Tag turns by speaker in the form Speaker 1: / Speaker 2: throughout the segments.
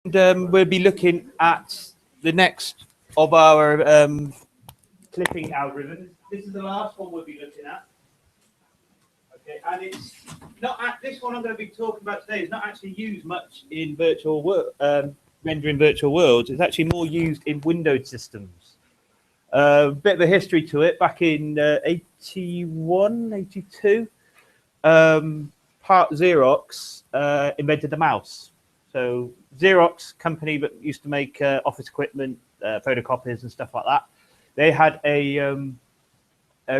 Speaker 1: We'll be looking at the next of our clipping algorithms. This is the last one we'll be looking at. Okay, and it's not this one I'm going to be talking about today is not actually used much in virtual rendering virtual worlds. It's actually more used in Windows systems. Bit of a history to it. Back in 81, 82, Xerox invented the mouse. So Xerox company that used to make office equipment, photocopiers and stuff like that. They had a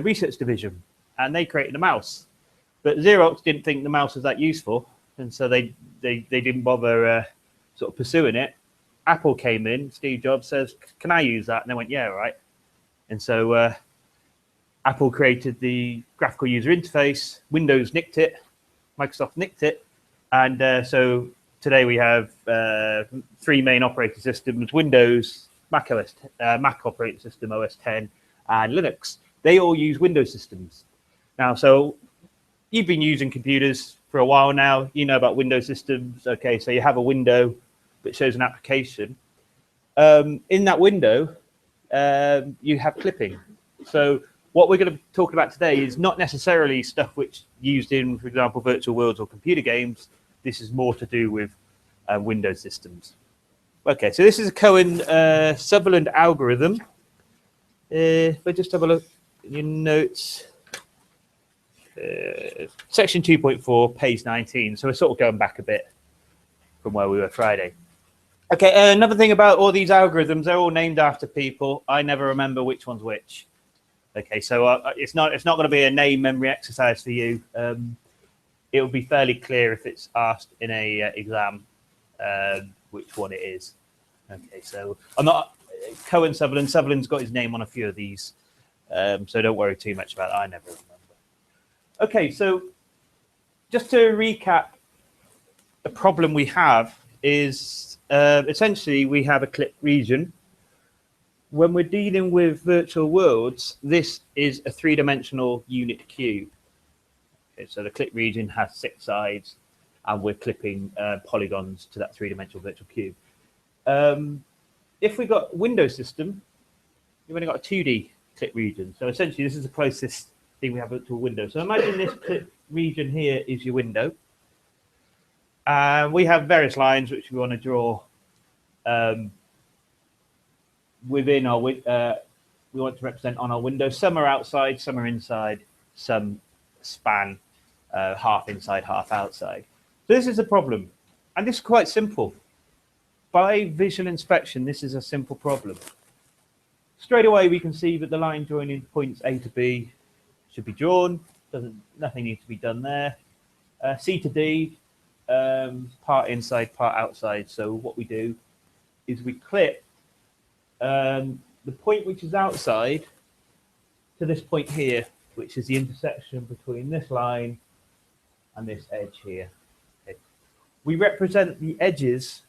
Speaker 1: research division, and they created a mouse. But Xerox didn't think the mouse was that useful, and so they didn't bother sort of pursuing it. Apple came in. Steve Jobs says, "Can I use that?" And they went, "Yeah, right." And so Apple created the graphical user interface. Windows nicked it. Microsoft nicked it, and so today we have three main operating systems: Windows, Mac operating system, OS 10, and Linux. They all use Windows systems. Now, so you've been using computers for a while now. You know about Windows systems. Okay, so you have a window that shows an application. In that window, you have clipping. So what we're going to be talking about today is not necessarily stuff which used in, for example, virtual worlds or computer games. This is more to do with Windows systems. Okay, so this is a Cohen-Sutherland algorithm. If I just have a look at your notes. Section 2.4, page 19. So we're sort of going back a bit from where we were Friday. Okay, another thing about all these algorithms, they're all named after people. I never remember which one's which. Okay, so it's not going to be a name memory exercise for you. It will be fairly clear if it's asked in a exam which one it is. Okay, so I'm not Cohen-Sutherland. Sutherland's got his name on a few of these, so don't worry too much about that. I never remember. Okay, so just to recap, the problem we have is essentially we have a clip region. When we're dealing with virtual worlds, this is a three-dimensional unit cube. Okay, so the clip region has 6 sides, and we're clipping polygons to that three-dimensional virtual cube. If we got Windows system, you've only got a 2D clip region. So essentially, this is the closest thing we have to a window. So imagine this clip region here is your window. We have various lines which we want to draw within our we want to represent on our window. Some are outside, some are inside, some span half inside, half outside. So this is a problem, and this is quite simple. By visual inspection, this is a simple problem. Straight away, we can see that the line joining points A to B should be drawn. Nothing needs to be done there. C to D, part inside, part outside. So what we do is we clip the point which is outside to this point here, which is the intersection between this line and this edge here. Okay. We represent the edges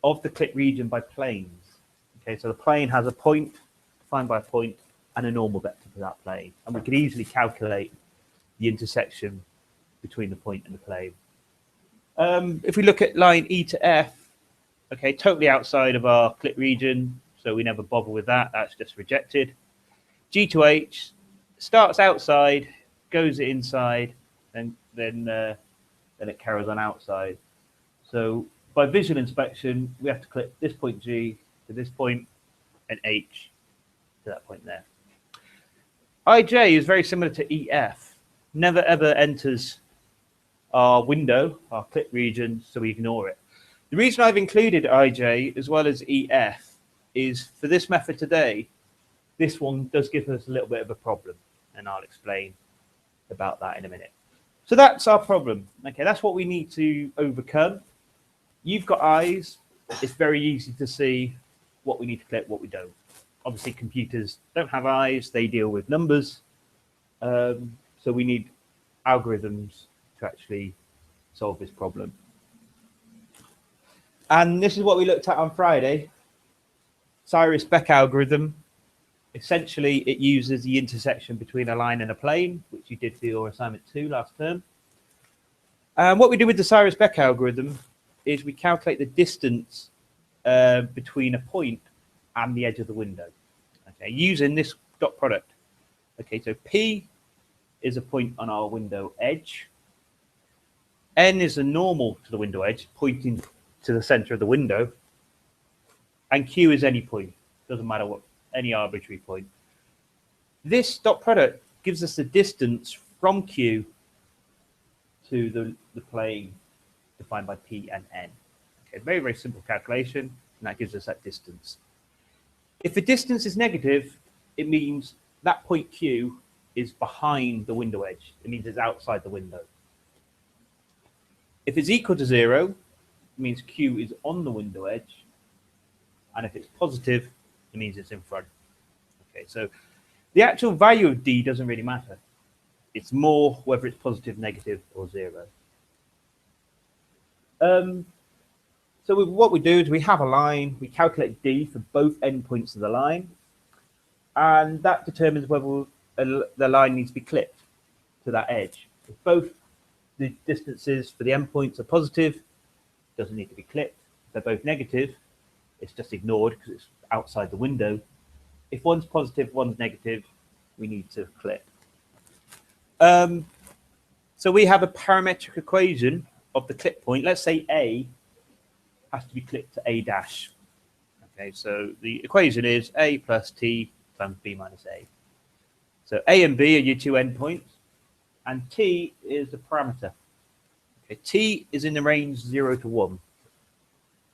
Speaker 1: of the clip region by planes. Okay, so the plane has a point defined by a point and a normal vector for that plane, and we can easily calculate the intersection between the point and the plane. If we look at line E to F, okay, totally outside of our clip region, so we never bother with that. That's just rejected. G to H starts outside, goes inside, and then it carries on outside. So by visual inspection, we have to clip this point G to this point and H to that point there. IJ is very similar to EF. Never ever enters our window, our clip region, so we ignore it. The reason I've included IJ as well as EF is for this method today, this one does give us a little bit of a problem, and I'll explain about that in a minute. So that's our problem. Okay, that's what we need to overcome. You've got eyes. It's very easy to see what we need to clip, what we don't. Obviously, computers don't have eyes. They deal with numbers. So we need algorithms to actually solve this problem. And this is what we looked at on Friday. Cyrus-Beck algorithm. Essentially, it uses the intersection between a line and a plane, which you did for your assignment 2 last term. And what we do with the Cyrus-Beck algorithm is we calculate the distance between a point and the edge of the window. Okay, using this dot product. Okay, so P is a point on our window edge. N is a normal to the window edge, pointing to the center of the window. And Q is any point, doesn't matter what, any arbitrary point. This dot product gives us the distance from Q to the plane defined by P and N. Okay, very, very simple calculation, and that gives us that distance. If the distance is negative, it means that point Q is behind the window edge. It means it's outside the window. If it's equal to 0, it means Q is on the window edge. And if it's positive, it means it's in front. Okay, so the actual value of D doesn't really matter. It's more whether it's positive, negative, or 0. So what we do is we have a line, we calculate D for both endpoints of the line, and that determines whether the line needs to be clipped to that edge. If both the distances for the endpoints are positive, it doesn't need to be clipped. If they're both negative, it's just ignored because it's outside the window. If one's positive, one's negative, we need to clip. So we have a parametric equation of the clip point. Let's say A has to be clipped to A dash. Okay, so the equation is A plus T times B minus A. So A and B are your two endpoints, and T is the parameter. Okay, T is in the range 0 to 1.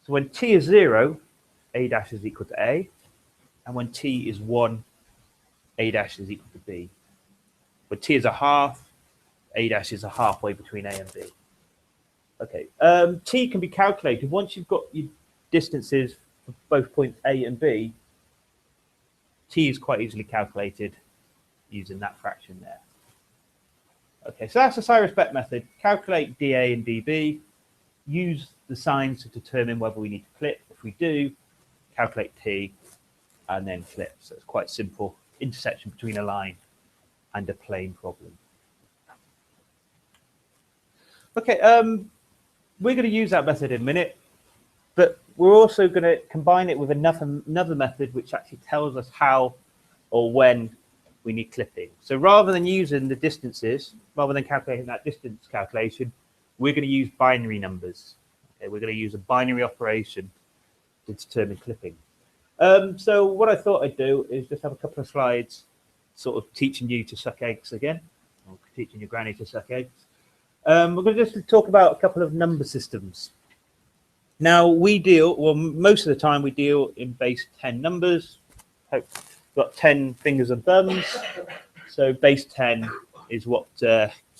Speaker 1: So when T is 0, A dash is equal to A, and when T is 1, A dash is equal to B. When T is a half, A dash is a halfway between A and B. Okay, T can be calculated once you've got your distances for both points A and B. T is quite easily calculated using that fraction there. Okay, so that's the Cyrus-Beck method. Calculate dA and dB. Use the signs to determine whether we need to clip. If we do, calculate T and then clip. So it's quite simple intersection between a line and a plane problem. Okay, we're going to use that method in a minute, but we're also going to combine it with another method which actually tells us how or when we need clipping. So rather than using the distances, rather than calculating that distance calculation, we're going to use binary numbers. Okay, we're going to use a binary operation to determine clipping. So what I thought I'd do is just have a couple of slides sort of teaching you to suck eggs again, or teaching your granny to suck eggs. We're going to just talk about a couple of number systems. Now we deal, well, most of the time we deal in base 10 numbers. We've got 10 fingers and thumbs. So base 10 is what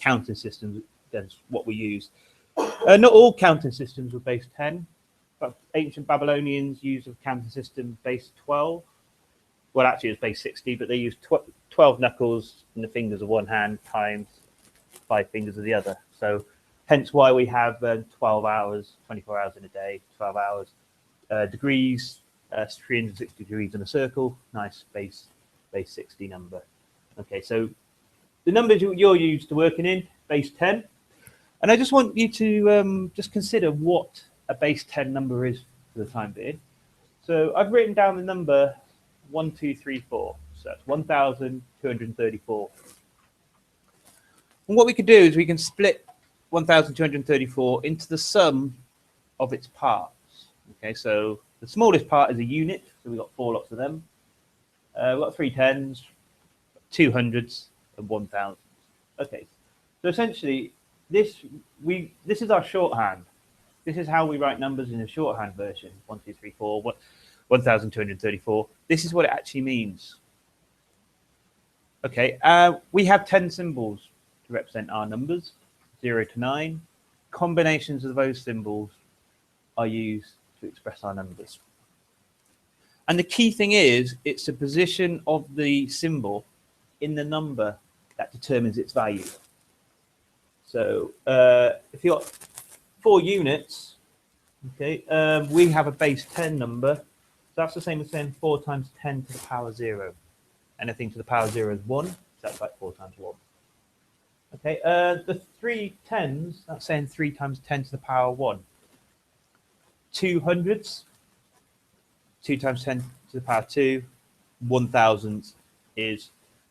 Speaker 1: counting systems, that's what we use. Not all counting systems were base 10, but ancient Babylonians used a counting system base 12. Well, actually it was base 60, but they used 12 knuckles in the fingers of one hand times 5 fingers of the other. So hence why we have 12 hours, 24 hours in a day, 12 hours, degrees, 360 degrees in a circle, nice base 60 number. Okay, so the numbers you're used to working in, base 10. And I just want you to just consider what a base 10 number is for the time being. So I've written down the number 1234. So that's 1,234. And what we could do is we can split 1,234 into the sum of its parts. Okay, so the smallest part is a unit, so we've got 4 lots of them. We've got 3 tens, 2 hundreds, and 1,000. Okay, so essentially this is our shorthand. This is how we write numbers in a shorthand version. 1, 2, 3, 4, 1,234. This is what it actually means. Okay, we have 10 symbols to represent our numbers, 0 to 9. Combinations of those symbols are used to express our numbers. And the key thing is, it's the position of the symbol in the number that determines its value. So if you've got 4 units, okay, we have a base 10 number. So that's the same as saying 4 times 10 to the power 0. Anything to the power 0 is 1, so that's like 4 times 1. Okay, the 3 tens, that's saying 3 times 10 to the power 1. 2 hundreds, 2 times 10 to the power 2. 1,000 is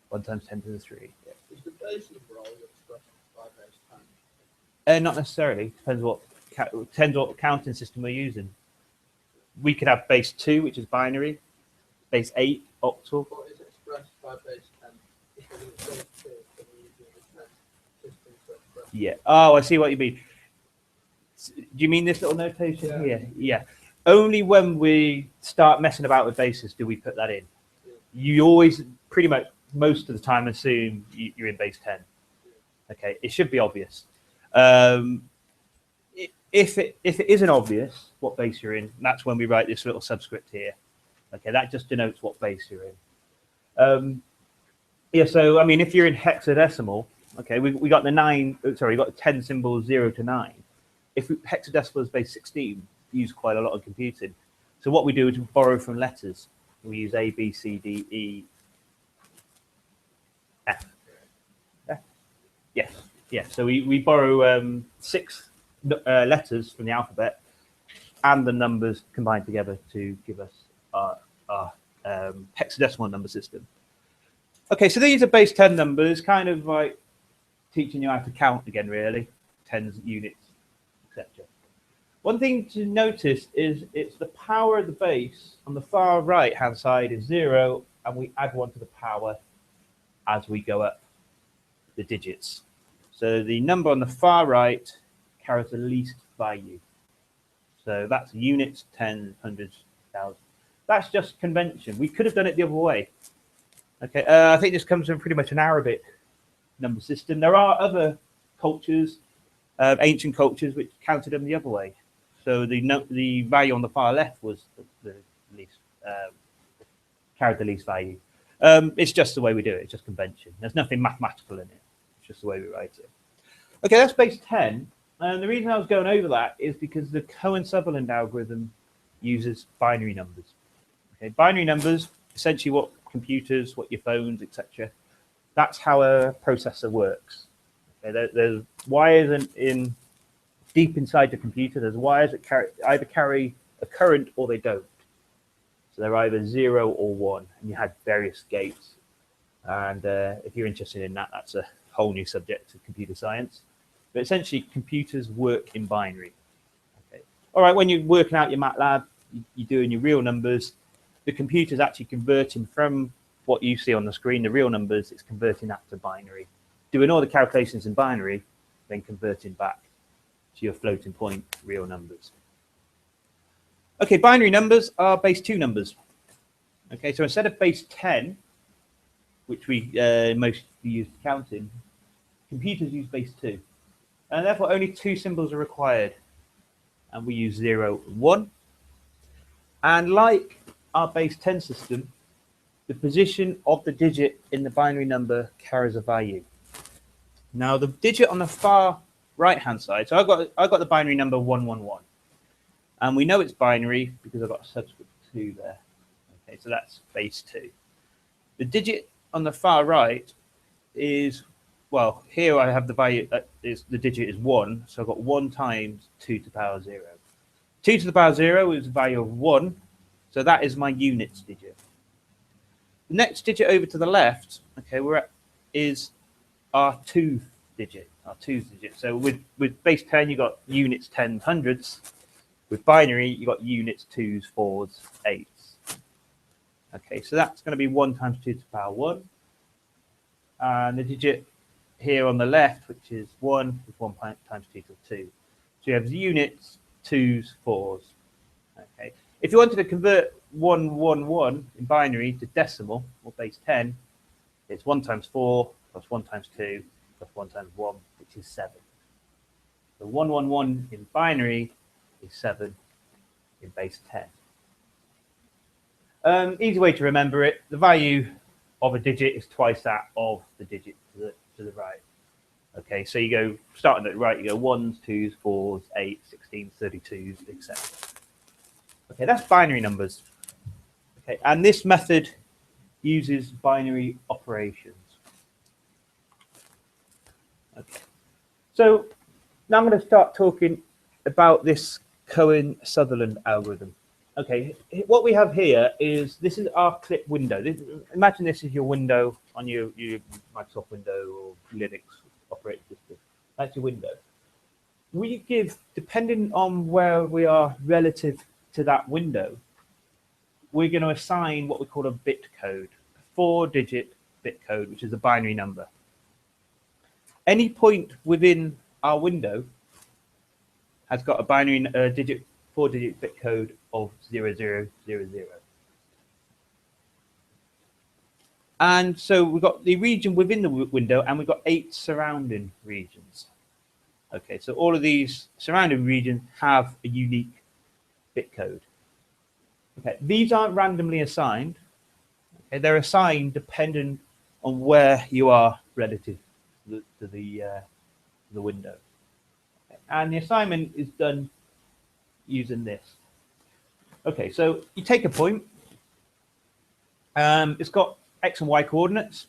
Speaker 1: 1 times 10 to the 3.
Speaker 2: Is the base number always expressed by base 10?
Speaker 1: Not necessarily. Depends what counting system we're using. We could have base 2, which is binary, base 8, octal.
Speaker 2: What is expressed by base 10? Because it's base 2, so we're using the 10 system to express.
Speaker 1: Yeah. Oh, I see what you mean. Do you mean this little notation here? Yeah. Only when we start messing about with bases do we put that in. You always, pretty much most of the time, assume you're in base 10. Okay, it should be obvious. If it isn't obvious what base you're in, that's when we write this little subscript here. Okay, that just denotes what base you're in. Yeah, so I mean, if you're in hexadecimal, okay, we got the 9. Sorry, we got the 10 symbols 0 to 9. If hexadecimal is base 16, we use quite a lot of computing. So what we do is we borrow from letters. We use A, B, C, D, E, F. Yes, yes. So we borrow 6 letters from the alphabet and the numbers combined together to give us our hexadecimal number system. Okay, so these are base 10 numbers, kind of like teaching you how to count again, really, tens, units, etc. One thing to notice is it's the power of the base on the far right hand side is 0, and we add 1 to the power as we go up the digits. So the number on the far right carries the least value. So that's units, tens, hundreds, thousands. That's just convention. We could have done it the other way. Okay, I think this comes from pretty much an Arabic number system. There are other cultures, ancient cultures, which counted them the other way. So the value on the far left was the least, carried the least value. It's just the way we do it. It's just convention. There's nothing mathematical in it. It's just the way we write it. Okay, that's base 10. And the reason I was going over that is because the Cohen-Sutherland algorithm uses binary numbers. Okay, binary numbers, essentially what computers, what your phones, etc. That's how a processor works. Okay, there's wires in deep inside the computer. There's wires that either carry a current or they don't. So they're either 0 or 1, and you had various gates. And if you're interested in that, that's a whole new subject of computer science. But essentially, computers work in binary. Okay. All right, when you're working out your MATLAB, you're doing your real numbers, the computer's actually converting from what you see on the screen, the real numbers, it's converting that to binary. Doing all the calculations in binary, then converting back to your floating point real numbers. Okay, binary numbers are base 2 numbers. Okay, so instead of base 10, which we mostly use for counting, computers use base 2. And therefore only 2 symbols are required. And we use 0 and 1. And like our base 10 system, the position of the digit in the binary number carries a value. Now the digit on the far right hand side, so I've got the binary number 111. And we know it's binary because I've got a subscript 2 there. Okay, so that's base 2. The digit on the far right is, well, here I have the value that is the digit is 1, so I've got 1 times 2 to the power 0. 2 to the power 0 is the value of 1, so that is my units digit. The next digit over to the left, okay, is our 2 digit, our 2's digit. So with base 10, you got units, tens, hundreds. With binary, you got units, 2's, 4's, 8's. Okay, so that's going to be 1 times 2 to the power 1. And the digit here on the left, which is 1, is 1 times 2 to the 2. So you have units, 2's, 4's. Okay. If you wanted to convert 111 in binary to decimal, or base 10, it's 1 times 4 plus 1 times 2 plus 1 times 1, which is 7. So 111 in binary is 7 in base 10. Easy way to remember it, the value of a digit is twice that of the digit to the right. Okay, so you go, starting at the right, you go 1s, 2s, 4s, 8s, 16s, 32s, etc. Okay, that's binary numbers. Okay, and this method uses binary operations. Okay, so now I'm going to start talking about this Cohen-Sutherland algorithm. Okay, what we have here is this is our clip window. This, what we have here is this is our clip window. Imagine this is your window on your Microsoft Windows or Linux operating system. That's your window. We give, depending on where we are relative to that window, we're going to assign what we call a bit code, a 4-digit bit code, which is a binary number. Any point within our window has got a binary 4-digit bit code of 0000. And so we've got the region within the window, and we've got 8 surrounding regions. Okay, so all of these surrounding regions have a unique bit code. Okay, these aren't randomly assigned. Okay, they're assigned dependent on where you are relative to the window. Okay, and the assignment is done using this. Okay, so you take a point. It's got X and Y coordinates.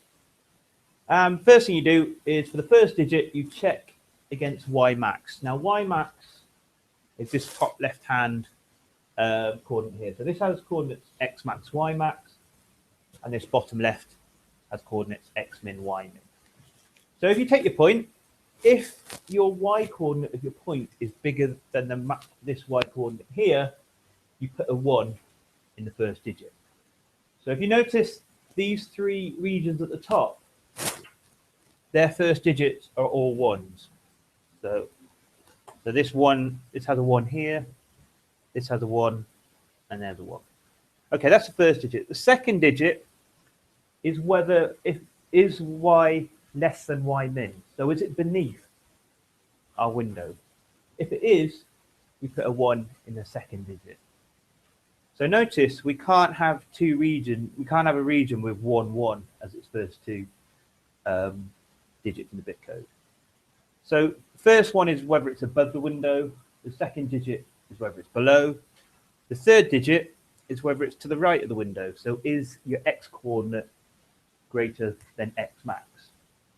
Speaker 1: First thing you do is for the first digit, you check against Y max. Now, Y max is this top left-hand coordinate here. So this has coordinates X max, Y max, and this bottom left has coordinates X min, Y min. So if you take your point, if your Y coordinate of your point is bigger than this Y coordinate here, you put a 1 in the first digit. So if you notice these 3 regions at the top, their first digits are all 1s. So this one, this has a 1 here, this has a 1, and there's a 1. Okay, that's the first digit. The second digit is whether is Y less than Y min. So is it beneath our window? If it is, we put a 1 in the second digit. So notice we can't have two regions. We can't have a region with 1 1 as its first 2 digits in the bit code. So the first one is whether it's above the window. The second digit is whether it's below. The third digit is whether it's to the right of the window. So is your X coordinate greater than X max?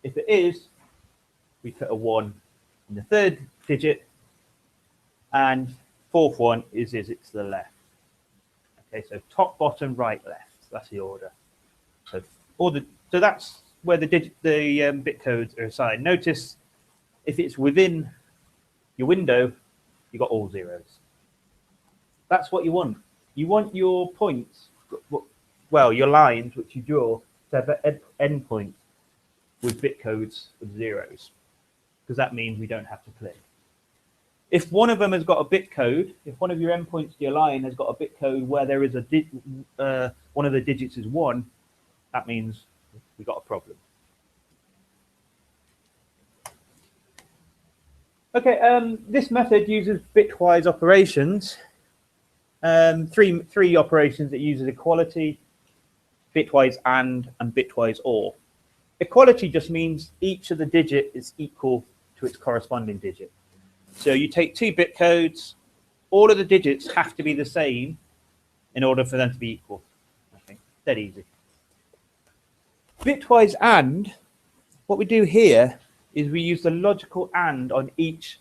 Speaker 1: If it is, we put a 1 in the third digit, and fourth one is it to the left? Okay, so top, bottom, right, left. That's the order. So that's where the bit codes are assigned. Notice if it's within your window, you got all zeros. That's what you want. You want your points, well, your lines which you draw to have endpoints with bit codes of zeros, because that means we don't have to click. If one of them has got a bit code, if one of your endpoints to your line has got a bit code where there is one of the digits is 1, that means we've got a problem. Okay, this method uses bitwise operations. Three operations that uses equality, bitwise and bitwise OR. Equality just means each of the digit is equal to its corresponding digit. So you take 2 bit codes, all of the digits have to be the same in order for them to be equal. Okay, dead easy. Bitwise AND, what we do here is we use the logical AND on each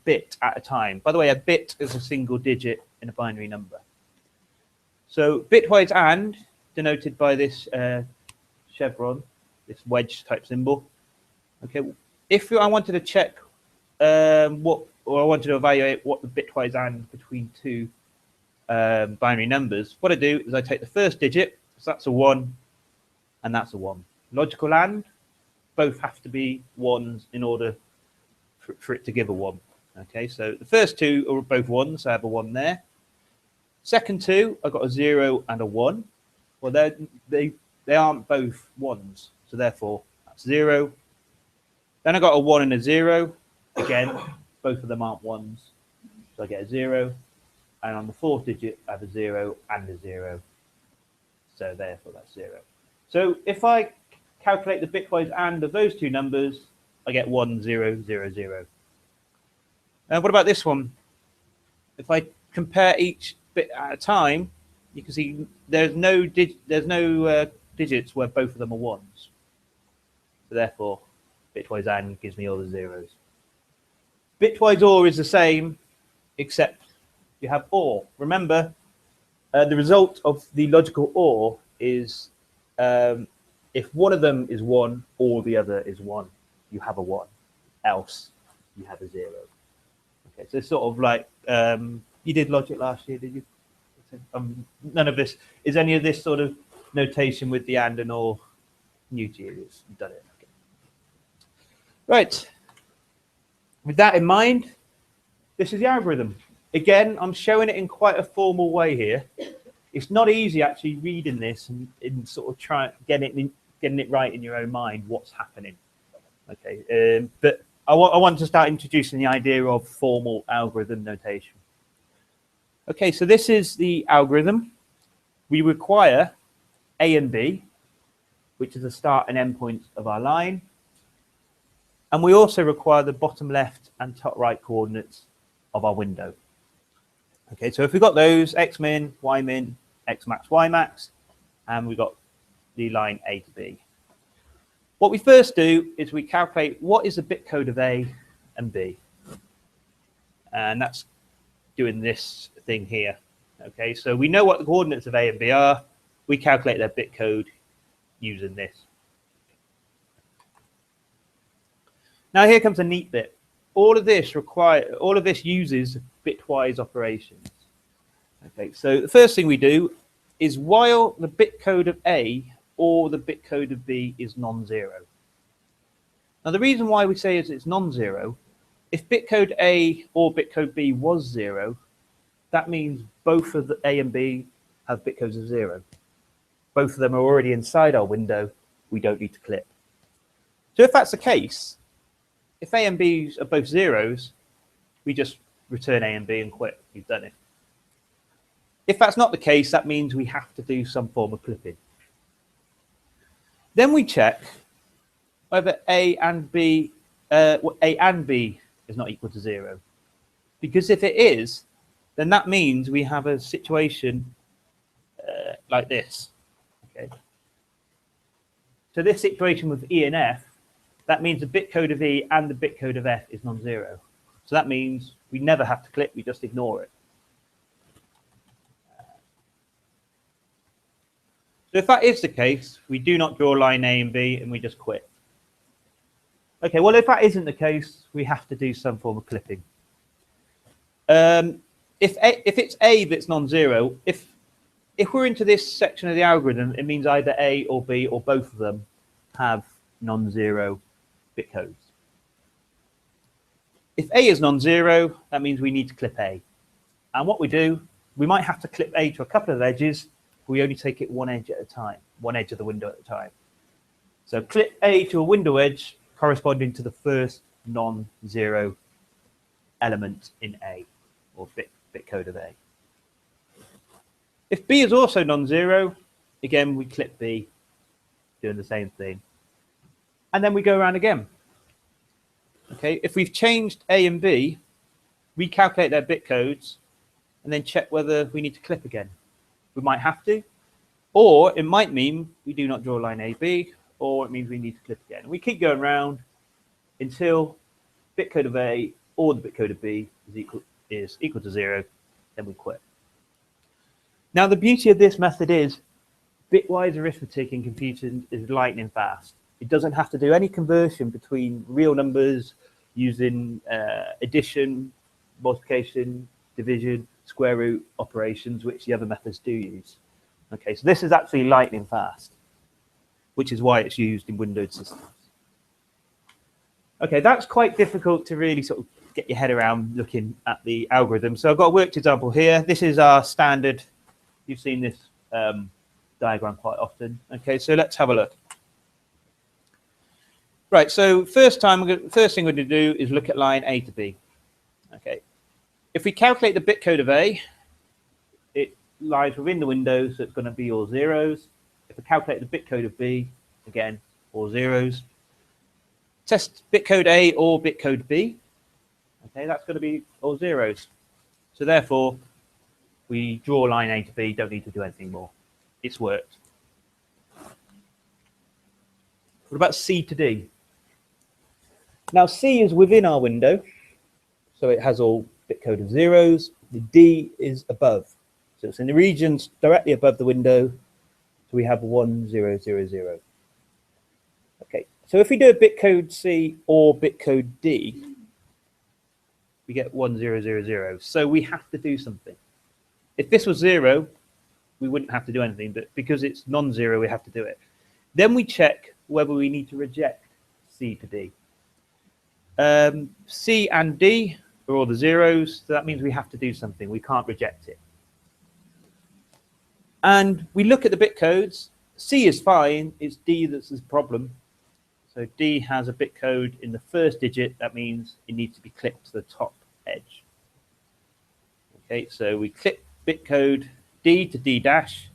Speaker 1: bit at a time. By the way, a bit is a single digit in a binary number. So bitwise AND, denoted by this chevron, this wedge type symbol. Okay, if I wanted to check I wanted to evaluate what the bitwise AND between 2 binary numbers, what I do is I take the first digit, so that's a 1, and that's a 1. Logical AND, both have to be 1s in order for it to give a 1. Okay, so the first 2 are both 1s, so I have a 1 there. Second 2, I've got a 0 and a 1. Well, they aren't both 1s, so therefore that's 0. Then I got a 1 and a 0. Again, both of them aren't 1s, so I get a 0. And on the fourth digit, I have a 0 and a 0. So therefore, that's 0. So if I calculate the bitwise AND of those 2 numbers, I get 1 0 0 0. And what about this one? If I compare each bit at a time, you can see there's no digits where both of them are 1s. So therefore, bitwise AND gives me all the zeros. Bitwise OR is the same, except you have OR. Remember, the result of the logical OR is if one of them is 1 or the other is 1, you have a 1. Else, you have a 0. Okay, so it's sort of like you did logic last year, did you? None of this is any of this sort of notation with the and or new to you. You've done it. Okay. Right. With that in mind, this is the algorithm. Again, I'm showing it in quite a formal way here. It's not easy actually reading this and sort of trying getting it right in your own mind what's happening. Okay, but I want to start introducing the idea of formal algorithm notation. Okay, so this is the algorithm. We require A and B, which is the start and end points of our line. And we also require the bottom left and top right coordinates of our window. Okay, so if we've got those, x min, y min, x max, y max, and we've got the line A to B. What we first do is we calculate what is the bit code of A and B. And that's doing this thing here. Okay, so we know what the coordinates of A and B are. We calculate their bit code using this. Now here comes a neat bit. All of this uses bitwise operations. Okay, so the first thing we do is while the bit code of A or the bit code of B is non-zero. Now the reason why we say is it's non-zero, if bit code A or bit code B was 0, that means both of the A and B have bit codes of 0. Both of them are already inside our window. We don't need to clip. So if that's the case, if A and B are both 0s, we just return A and B and quit. We've done it. If that's not the case, that means we have to do some form of clipping. Then we check whether A and B is not equal to 0. Because if it is, then that means we have a situation like this. Okay. So this situation with E and F, that means the bit code of E and the bit code of F is non-zero. So that means we never have to clip, we just ignore it. So if that is the case, we do not draw line A and B and we just quit. Okay, well, if that isn't the case, we have to do some form of clipping. If it's A that's non-zero, if we're into this section of the algorithm, it means either A or B or both of them have non-zero bit codes. If A is non-zero, that means we need to clip A. And what we do, we might have to clip A to a couple of edges. We only take it one edge at a time, one edge of the window at a time. So clip A to a window edge corresponding to the first non-zero element in A, or bit code of A. If B is also non-zero, again, we clip B, doing the same thing. And then we go around again. Okay, if we've changed A and B, we calculate their bit codes and then check whether we need to clip again. We might have to, or it might mean we do not draw line AB, or it means we need to clip again. And we keep going around until bit code of A or the bit code of B is equal to 0, then we quit. Now the beauty of this method is bitwise arithmetic in computing is lightning fast. It doesn't have to do any conversion between real numbers using addition, multiplication, division, square root operations, which the other methods do use. Okay, so this is actually lightning fast, which is why it's used in Windows systems. Okay, that's quite difficult to really sort of get your head around looking at the algorithm. So I've got a worked example here. This is our standard. You've seen this diagram quite often. Okay, so let's have a look. Right, so first thing we're going to do is look at line A to B. Okay, if we calculate the bit code of A, it lies within the window, so it's going to be all 0s. If we calculate the bit code of B, again, all 0s. Test bit code A or bit code B. Okay, that's going to be all 0s. So therefore, we draw line A to B, don't need to do anything more. It's worked. What about C to D? Now C is within our window, so it has all bit code of 0s. The D is above. So it's in the regions directly above the window. So we have 1, 0, 0, 0. Okay, so if we do a bit code C or bit code D, we get 1, 0, 0, 0. So we have to do something. If this was 0, we wouldn't have to do anything, but because it's non-zero, we have to do it. Then we check whether we need to reject C to D. C and D are all the zeros, so that means we have to do something. We can't reject it. And we look at the bit codes. C is fine. It's D that's the problem. So D has a bit code in the first digit. That means it needs to be clipped to the top edge. Okay, so we clip bit code D to D dash.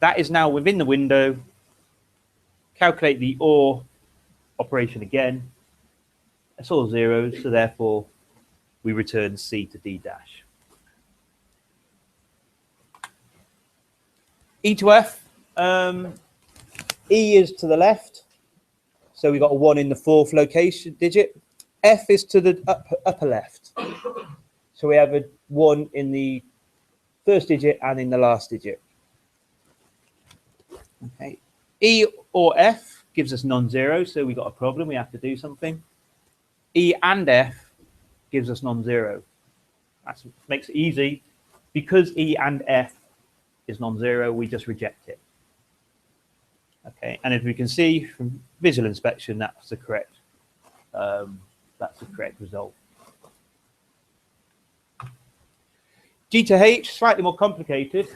Speaker 1: That is now within the window. Calculate the OR operation again. It's all zeros, so therefore we return C to D dash. E to F. E is to the left, so we got a 1 in the fourth location digit. F is to the upper left, so we have a 1 in the first digit and in the last digit. Okay. E or F gives us non-zero, so we got a problem. We have to do something. E and F gives us non-zero. That makes it easy. Because E and F is non-zero, we just reject it. Okay, and as we can see from visual inspection, that's the correct result. G to H, slightly more complicated.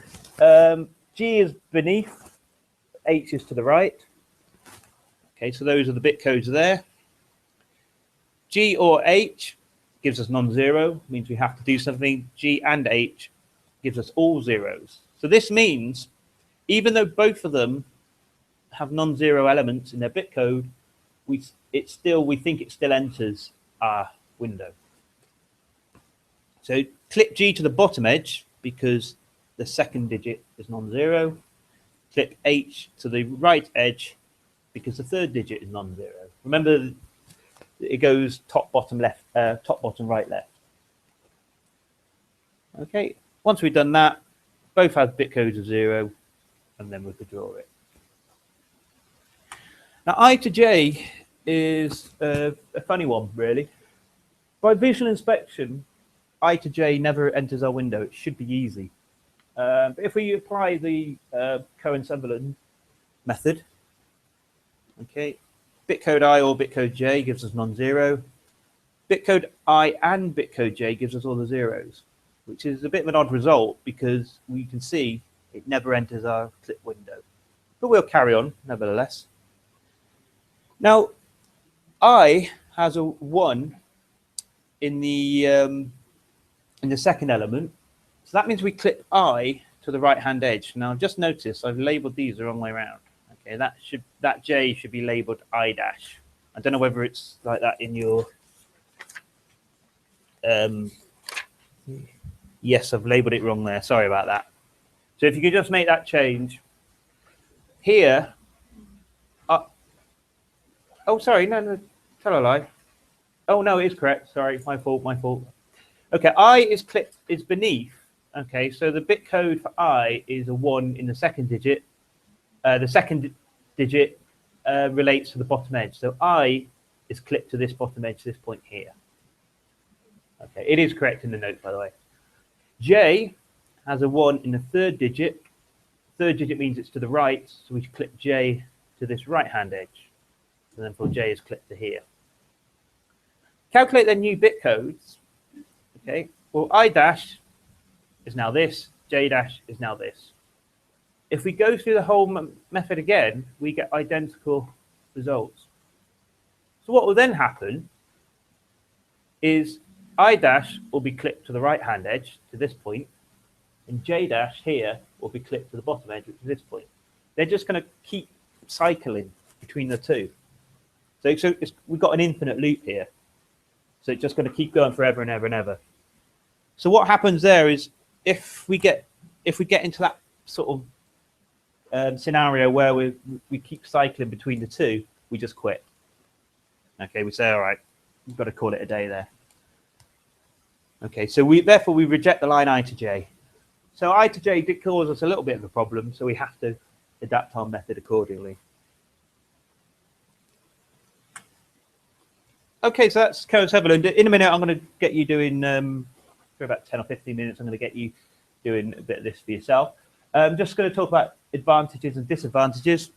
Speaker 1: G is beneath, H is to the right. Okay, so those are the bit codes there. G or H gives us non-zero, means we have to do something. G and H gives us all zeros. So this means, even though both of them have non-zero elements in their bit code, we think it still enters our window. So clip G to the bottom edge because the second digit is non-zero. Clip H to the right edge because the third digit is non-zero. Remember, it goes top, bottom, left, top, bottom, right, left. Okay, once we've done that, both have bit codes of 0, and then we could draw it. Now, I to J is a funny one, really. By visual inspection, I to J never enters our window. It should be easy. But if we apply the Cohen-Sutherland method, okay, bitcode I or bitcode J gives us non-zero. Bitcode I and bitcode J gives us all the zeros, which is a bit of an odd result because we can see it never enters our clip window. But we'll carry on, nevertheless. Now, I has a 1 in the second element, so that means we clip I to the right-hand edge. Now, just notice I've labelled these the wrong way around. Okay, that J should be labelled I dash. I don't know whether it's like that in your. Yes, I've labelled it wrong there. Sorry about that. So if you could just make that change here. Oh, sorry, no, tell a lie. Oh no, it is correct. Sorry, my fault. Okay, I is beneath. Okay, so the bit code for I is a 1 in the second digit. The second digit relates to the bottom edge. So I is clipped to this bottom edge, this point here. Okay, it is correct in the note, by the way. J has a 1 in the third digit. Third digit means it's to the right, so we should clip J to this right-hand edge. And then for J is clipped to here. Calculate their new bit codes. Okay, well, I dash is now this, J dash is now this. If we go through the whole method again, we get identical results. So what will then happen is I dash will be clipped to the right-hand edge to this point, and J dash here will be clipped to the bottom edge, which is this point. They're just going to keep cycling between the two. So we've got an infinite loop here. So it's just going to keep going forever and ever and ever. So what happens there is if we get into that sort of scenario where we keep cycling between the two, we just quit. Okay, we say, all right, we've got to call it a day there. Okay, so therefore we reject the line I to j. So I to j did cause us a little bit of a problem, so we have to adapt our method accordingly. Okay, so that's Cohen-Sutherland. In a minute, I'm going to get you doing, for about 10 or 15 minutes, I'm going to get you doing a bit of this for yourself. I'm just going to talk about advantages and disadvantages.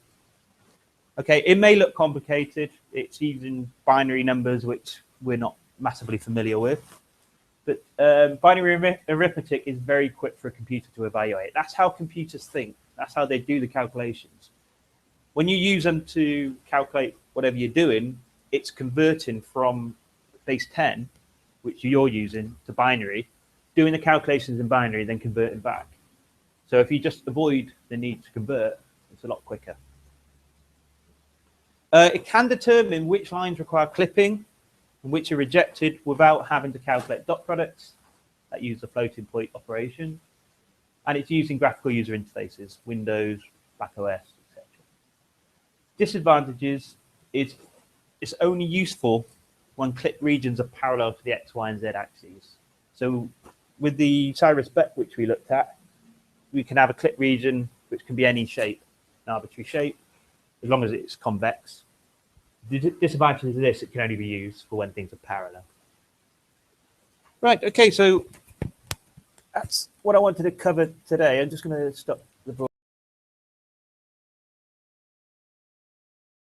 Speaker 1: Okay, it may look complicated. It's using binary numbers, which we're not massively familiar with. But binary arithmetic is very quick for a computer to evaluate. That's how computers think. That's how they do the calculations. When you use them to calculate whatever you're doing, it's converting from base 10, which you're using, to binary, doing the calculations in binary, then converting back. So if you just avoid the need to convert, it's a lot quicker. It can determine which lines require clipping and which are rejected without having to calculate dot products that use the floating point operation. And it's using graphical user interfaces, Windows, Mac OS, etc. Disadvantages is it's only useful when clip regions are parallel to the X, Y, and Z axes. So with the Cyrus-Beck, which we looked at, we can have a clip region which can be any shape, an arbitrary shape, as long as it's convex. The disadvantage of this, it can only be used for when things are parallel. Right, okay, so that's what I wanted to cover today. I'm just going to stop